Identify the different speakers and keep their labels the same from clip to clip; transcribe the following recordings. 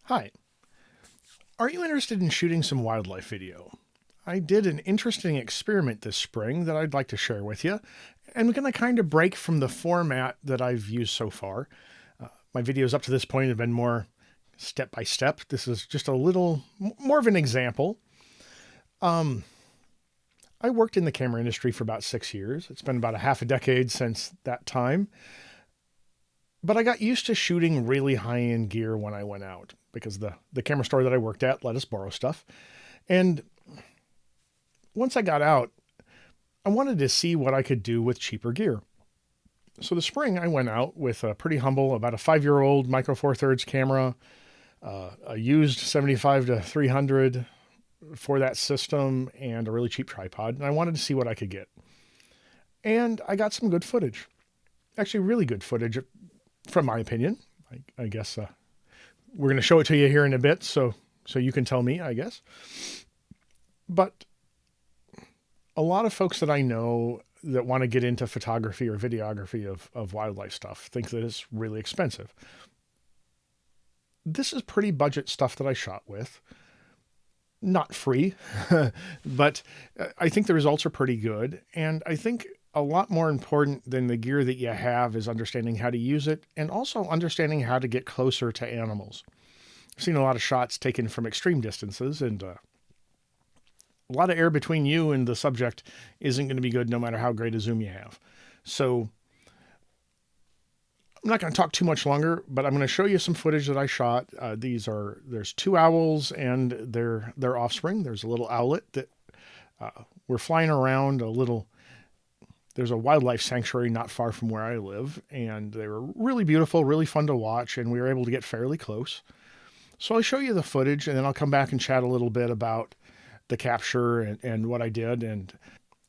Speaker 1: Hi. Are you interested in shooting some wildlife video? I did an interesting experiment this spring that I'd like to share with you, and we're going to kind of break from the format that I've used so far. My videos up to this point have been more step by step. This is just a little more of an example. I worked in the camera industry for about 6 years. It's been about a half a decade since that time. But I got used to shooting really high-end gear when I went out because the camera store that I worked at let us borrow stuff. And once I got out, I wanted to see what I could do with cheaper gear. So this spring I went out with a pretty humble, about a 5-year-old Micro Four Thirds camera, a used 75 to 300 for that system, and a really cheap tripod. And I wanted to see what I could get. And I got some good footage. Actually, really good footage, from my opinion. I guess we're going to show it to you here in a bit, so you can tell me, I guess. But a lot of folks that I know that want to get into photography or videography of wildlife stuff think that it's really expensive. This is pretty budget stuff that I shot with. Not free, but I think the results are pretty good. And I think a lot more important than the gear that you have is understanding how to use it and also understanding how to get closer to animals. I've seen a lot of shots taken from extreme distances, and a lot of air between you and the subject isn't going to be good no matter how great a zoom you have. So I'm not going to talk too much longer, but I'm going to show you some footage that I shot. There's 2 owls and their offspring. There's a little owlet that we're flying around a little. There's a wildlife sanctuary not far from where I live, and they were really beautiful, really fun to watch, and we were able to get fairly close. So I'll show you the footage, and then I'll come back and chat a little bit about the capture and what I did. And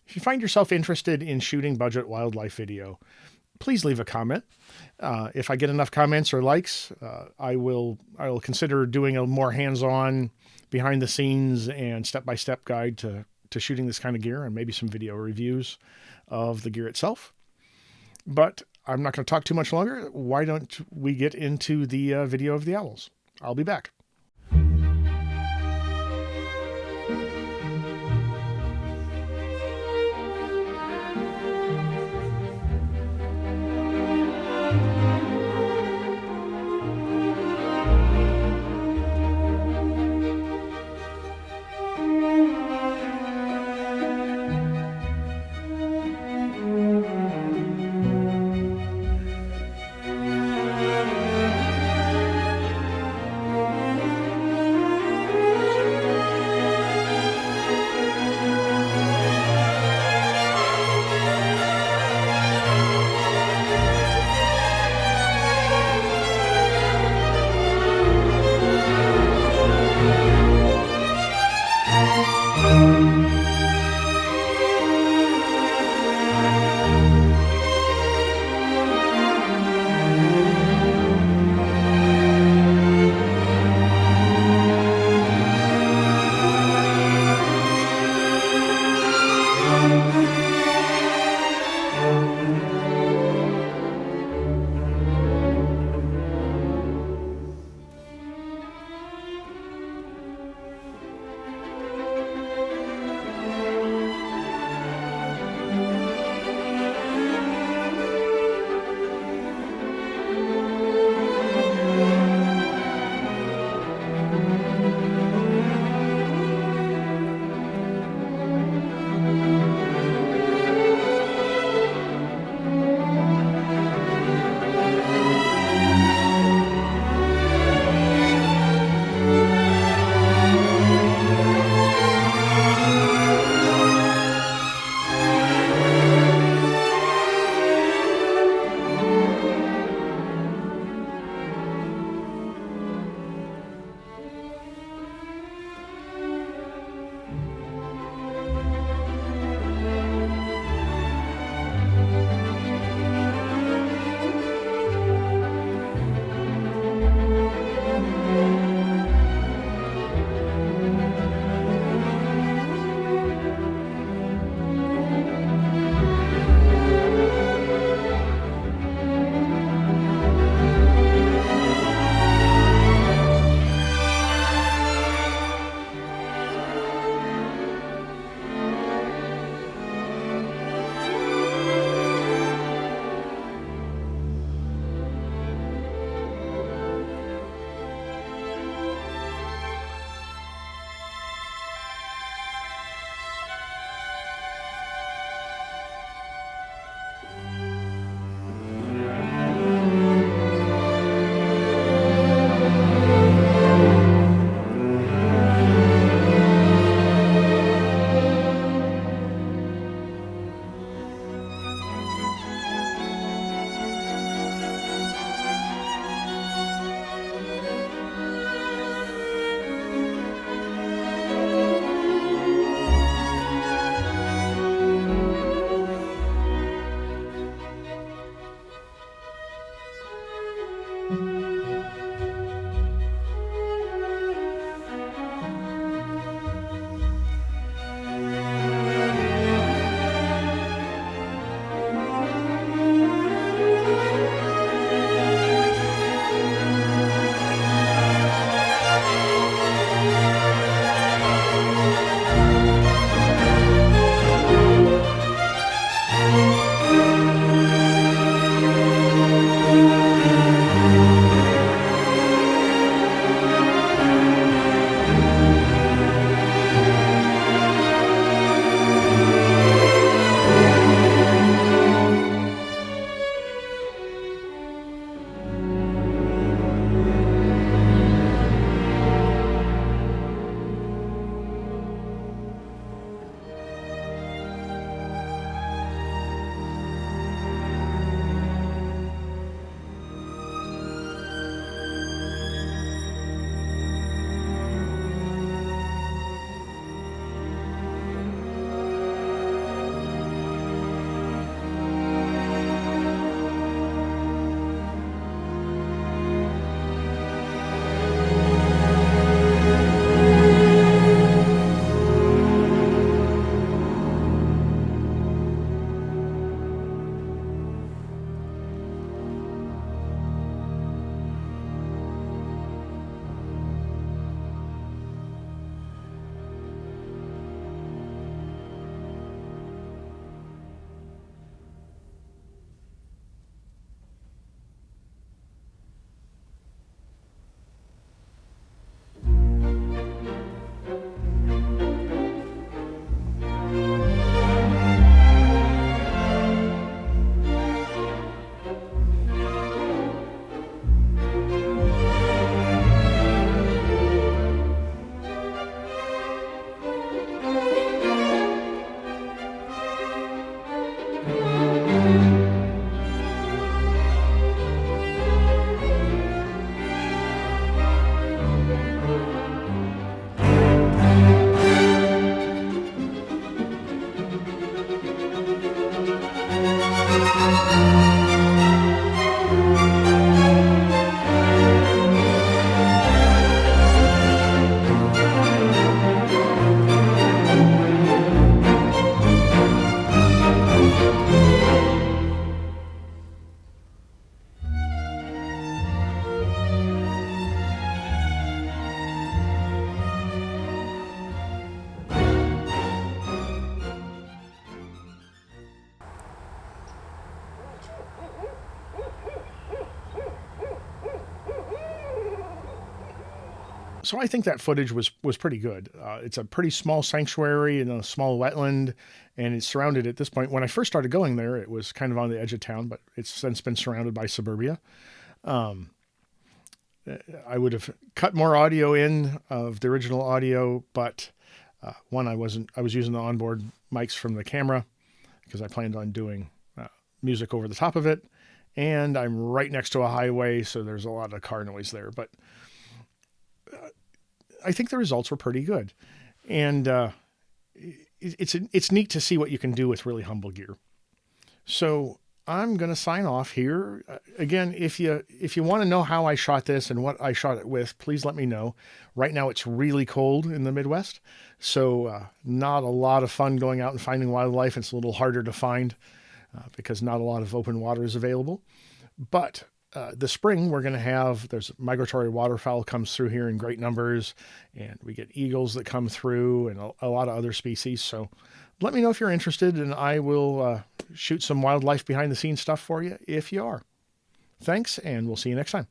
Speaker 1: if you find yourself interested in shooting budget wildlife video, please leave a comment. If I get enough comments or likes, I will consider doing a more hands-on, behind-the-scenes and step-by-step guide to shooting this kind of gear, and maybe some video reviews of the gear itself. But I'm not going to talk too much longer. Why don't we get into the video of the owls? I'll be back. So I think that footage was pretty good. It's a pretty small sanctuary in a small wetland, and it's surrounded at this point. When I first started going there, it was kind of on the edge of town, but it's since been surrounded by suburbia. Um, I would have cut more audio in of the original audio, but one, I was using the onboard mics from the camera because I planned on doing music over the top of it. And I'm right next to a highway, so there's a lot of car noise there. But I think the results were pretty good. And it's neat to see what you can do with really humble gear. So I'm going to sign off here. Again, if you want to know how I shot this and what I shot it with, please let me know. Right now it's really cold in the Midwest, so not a lot of fun going out and finding wildlife. It's a little harder to find because not a lot of open water is available. But the spring we're going to have, there's migratory waterfowl comes through here in great numbers, and we get eagles that come through and a lot of other species. So let me know if you're interested, and I will shoot some wildlife behind the scenes stuff for you if you are. Thanks, and we'll see you next time.